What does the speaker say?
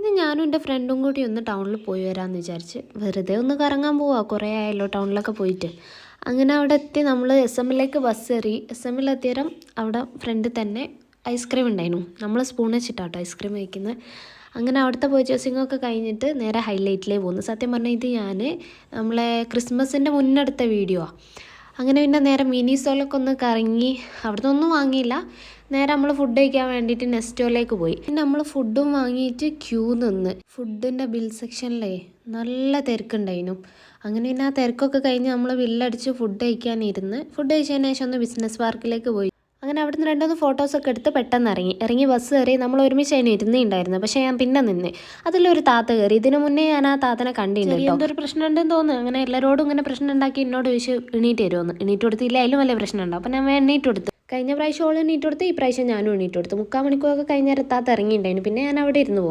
ഇന്ന് ഞാനും എൻ്റെ ഫ്രണ്ടും കൂടി ഒന്ന് ടൗണിൽ പോയി വരാമെന്ന് വിചാരിച്ച് വെറുതെ ഒന്ന് കറങ്ങാൻ പോവാം. കുറേ ആയല്ലോ ടൗണിലൊക്കെ പോയിട്ട്. അങ്ങനെ അവിടെ എത്തി നമ്മൾ SM-ലേക്ക് ബസ് കയറി. SM-ലെത്തിയേരം അവിടെ ഫ്രണ്ടിൽ തന്നെ ഐസ്ക്രീം ഉണ്ടായിരുന്നു. നമ്മൾ സ്പൂൺ വെച്ചിട്ടാട്ടോ ഐസ്ക്രീം കഴിക്കുന്നത്. അങ്ങനെ അവിടുത്തെ പർച്ചേസിങ്ങൊക്കെ കഴിഞ്ഞിട്ട് നേരെ ഹൈലൈറ്റിലേക്ക് പോകുന്നു. സത്യം പറഞ്ഞാൽ ഇത് ഞാൻ നമ്മളെ ക്രിസ്മസിൻ്റെ മുന്നെടുത്ത വീഡിയോ ആണ്. അങ്ങനെ പിന്നെ നേരെ മിനി സ്റ്റോറിലൊക്കെ ഒന്ന് കറങ്ങി അവിടുന്ന് ഒന്നും വാങ്ങിയില്ല. നേരെ നമ്മൾ ഫുഡ് കഴിക്കാൻ വേണ്ടിയിട്ട് നെസ്റ്റോയിലേക്ക് പോയി. പിന്നെ നമ്മൾ ഫുഡും വാങ്ങിയിട്ട് ക്യൂ നിന്ന് ഫുഡിൻ്റെ ബിൽ സെക്ഷനിലേ നല്ല തിരക്കുണ്ടായിരുന്നു. അങ്ങനെ പിന്നെ ആ തിരക്കൊക്കെ കഴിഞ്ഞ് നമ്മൾ ബില്ലടിച്ച് ഫുഡ് കഴിക്കാനിരുന്ന് ഫുഡ് കഴിച്ചതിന് ശേഷം ഒന്ന് ബിസിനസ് പാർക്കിലേക്ക് പോയി. അങ്ങനെ അവിടുന്ന് രണ്ടൊന്ന് ഫോട്ടോസൊക്കെ എടുത്ത് പെട്ടെന്ന് ഇറങ്ങി ബസ് കയറി. നമ്മൾ ഒരുമിച്ച് അതിന് ഇരുന്നുണ്ടായിരുന്നു. പക്ഷേ ഞാൻ പിന്നെ നിന്ന് അതിലൊരു താത്ത കയറി. ഇതിനു മുന്നേ ഞാൻ ആ താത്തനെ കണ്ടിട്ടുണ്ട്. എന്തൊരു പ്രശ്നം ഉണ്ടെന്ന് തോന്നുന്നു. അങ്ങനെ എല്ലാവരോടും ഇങ്ങനെ പ്രശ്നം ഉണ്ടാക്കി എന്നോട് ചോദിച്ചു എണീറ്റ് തരുമെന്ന്. എണീറ്റ് കൊടുത്തില്ല അതിലും വലിയ പ്രശ്നം ഉണ്ടാവും. അപ്പം ഞാൻ എണീറ്റ് കൊടുത്തു. കഴിഞ്ഞ പ്രാവശ്യം ഓൾ എണീറ്റ് കൊടുത്ത് ഈ പ്രാവശ്യം ഞാനും എണീറ്റ് കൊടുത്തു. 3/4 മണിക്കൂറൊക്കെ കഴിഞ്ഞ താത്ത ഇറങ്ങിയിട്ടുണ്ടായിരുന്നു. പിന്നെ ഞാൻ അവിടെ ഇരുന്ന് പോന്നു.